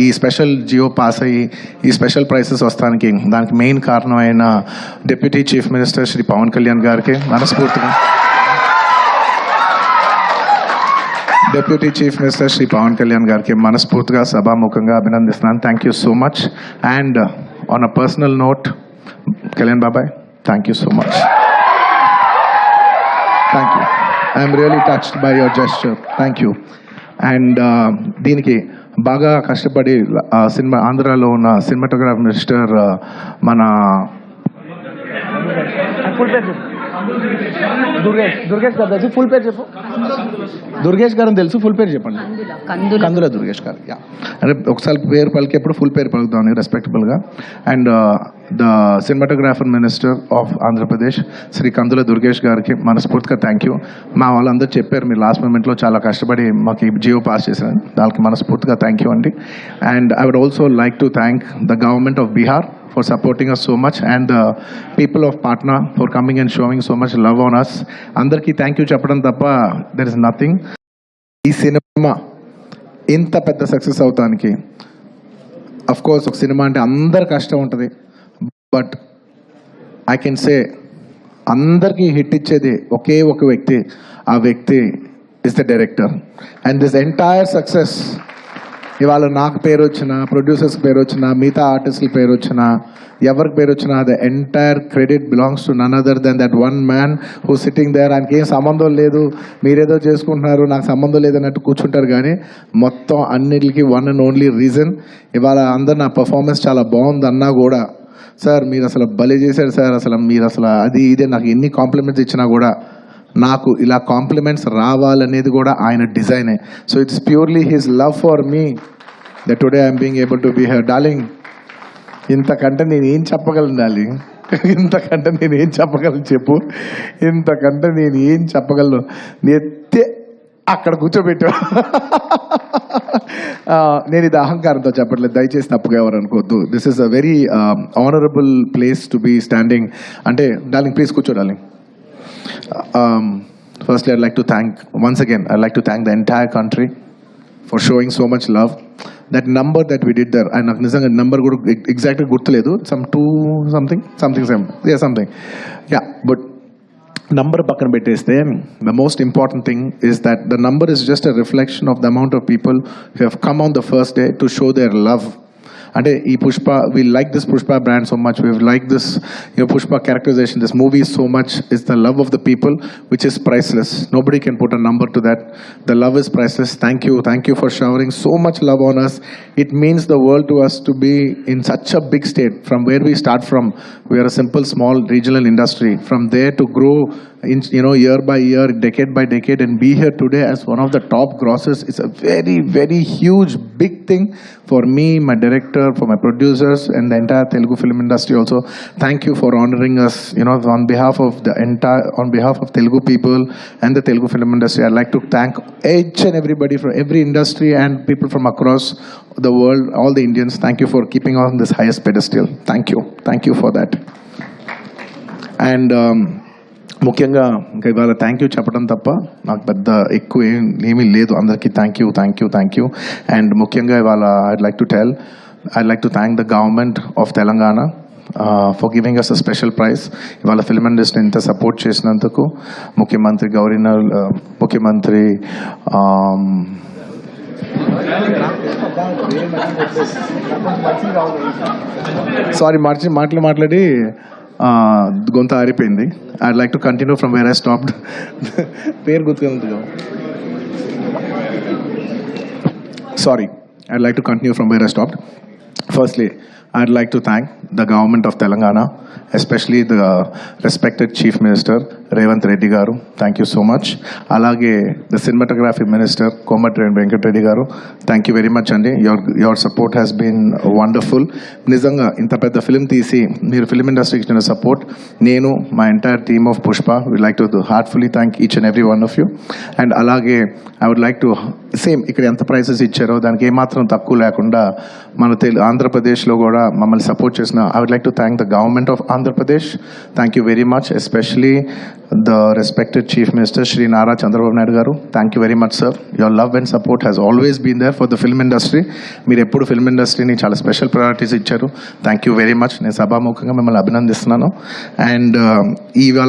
ఈ special Jio pass అయ్యి ఈ స్పెషల్ ప్రైసెస్ వస్తానికి దానికి మెయిన్ కారణం అయిన deputy chief minister Shri Pawan Kalyan గారికి మనస్ఫూర్తిగా, deputy chief minister Shri Pawan Kalyan గారికి మనస్ఫూర్తిగా సభాముఖంగా అభినందిస్తున్నాను. Thank you so much. And on a personal note, Kalyan బాబాయ్, thank you so much. Thank you. I'm really touched by your gesture. Thank you. And దీనికి బాగా కష్టపడి సినిమా ఆంధ్రాలో ఉన్న సినిమాటోగ్రాఫ్ మినిస్టర్ మన దుర్గేష్ గారు తెలుసు, ఫుల్ పేరు చెప్పు. దుర్గేష్ గారు తెలుసు, ఫుల్ పేరు చెప్పండి. కందుల దుర్గేష్ గారు. యా, అంటే ఒకసారి పేరు పలికేప్పుడు ఫుల్ పేరు పలుకుతాం రెస్పెక్టబుల్గా. And the cinematographer minister of Andhra Pradesh Shri Kandula Durgesh గారికి మనస్ఫూర్తిగా థ్యాంక్ యూ. మా వాళ్ళందరూ చెప్పారు మీరు లాస్ట్ మూమెంట్లో చాలా కష్టపడి మాకు ఈ జియో పాస్ చేశారు, దానికి మనస్ఫూర్తిగా థ్యాంక్ యూ అండి. And I would also like to thank the government of Bihar for supporting us so much, and the people of Patna for coming and showing so much love on us. Andarki thank you చెప్పడం తప్ప there is nothing. ఈ cinema ఇంత పెద్ద success అవుతానికి of course ఒక cinema అంటే అందరు కష్టం ఉంటుంది, బట్ ఐ కెన్ సే అందరికీ హిట్ ఇచ్చేది ఒకే ఒక వ్యక్తి, ఆ వ్యక్తి is the director. And this entire success ఇవాళ నాకు పేరు వచ్చినా, ప్రొడ్యూసర్స్కి పేరు వచ్చినా, మిగతా ఆర్టిస్ట్కి పేరు వచ్చినా, ఎవరికి పేరు వచ్చినా the entire credit belongs to none other than that one man who sitting there. ఆయనకి ఏం సంబంధం లేదు, మీరేదో చేసుకుంటున్నారు, నాకు సంబంధం లేదన్నట్టు కూర్చుంటారు. కానీ మొత్తం అన్నిటికీ వన్ అండ్ ఓన్లీ రీజన్ ఇవాళ అందరు నా పర్ఫార్మెన్స్ చాలా బాగుంది అన్నా కూడా, సార్ మీరు అసలు భలే చేశారు సార్, అసలు మీరు అసలు అది ఇదే నాకు ఎన్ని కాంప్లిమెంట్స్ ఇచ్చినా కూడా నాకు ఇలా కాంప్లిమెంట్స్ రావాలనేది కూడా ఆయన డిజైనే. So it's purely his love for me that today I'm being able to be here. Darling, ఇంతకంటే నేను ఏం చెప్పగలను డార్లింగ్? ఇంతకంటే నేను ఏం చెప్పగలను చెప్పు? ఇంతకంటే నేను ఏం చెప్పగలను? ఎత్తే అక్కడ కూర్చోబెట్టా. నేను ఇది అహంకారంతో చెప్పట్లేదు, దయచేసి తప్పుగా ఎవరు అనుకోవద్దు. This is a very honourable place to be standing. అంటే డార్లింగ్ ప్లీజ్ కూర్చో darling. Firstly, I'd like to thank, once again, I'd like to thank the entire country for showing so much love. That number that we did there, and nizanga number kuda exactly gurtuledu, some 2 something, yeah, something, yeah, but number pakkana petteste, the most important thing is that the number is just a reflection of the amount of people who have come on the first day to show their love. అంటే ఈ Pushpa, we like this Pushpa brand so much, we like this Pushpa characterization, this movie so much. It's the love of the people which is priceless. Nobody can put a number to that. The love is priceless. Thank you for showering so much love on us. It means the world to us to be in such a big state. From where we start from, we are a simple small regional industry. From there to grow in, year by year, decade by decade, and be here today as one of the top grossers is a very, very huge, big thing for me, my director, for my producers, and the entire Telugu film industry also. Thank you for honoring us, on behalf of Telugu people and the Telugu film industry. I'd like to thank each and everybody from every industry and people from across the world, all the Indians. Thank you for keeping on this highest pedestal. Thank you for that. And ముఖ్యంగా ఇంకా ఇవాళ thank you చెప్పడం తప్ప నాకు పెద్ద ఎక్కువ ఏమీ లేదు. అందరికీ థ్యాంక్ యూ. అండ్ ముఖ్యంగా ఇవాళ I'd like to thank the government of Telangana for giving us a special prize. ఇవాళ ఫిల్మ్ ఇండస్ట్రీని ఇంత సపోర్ట్ చేసినందుకు ముఖ్యమంత్రి గవర్నర్, ముఖ్యమంత్రి సారీ మాట్లాడి గొంత ఆరిపోయింది. I'd like to continue from where I stopped. పేరు గుర్తుకుంది. Sorry, I'd like to continue from where I stopped. Firstly, I'd like to thank the government of Telangana, especially the respected Chief Minister Revanth Reddy garu. Thank you so much. Alage the cinematography minister Komatreddy Venkat Reddy garu. Thank you very much andi. Your support has been wonderful. Nizanga inta pedda film teesi meer film industry ki ichina support, nenu my entire team of Pushpa would like to heartfully thank each and every one of you. And alage I would like to same ikkada enta prices ichcharo daniki em matram takku lekunda mana ఆంధ్రప్రదేశ్లో కూడా మమ్మల్ని support చేసిన I would like to thank the government of Andhra Pradesh. Thank you very much, especially the respected Chief Minister Shri Nara Chandrababu Naidu garu. Thank you very much, sir. Your love and support has always been there for the film industry. మీరు ఎప్పుడు film ఇండస్ట్రీని చాలా special priorities ఇచ్చారు. Thank you very much. నేను సభాముఖంగా మిమ్మల్ని అభినందిస్తున్నాను. And ఇవాళ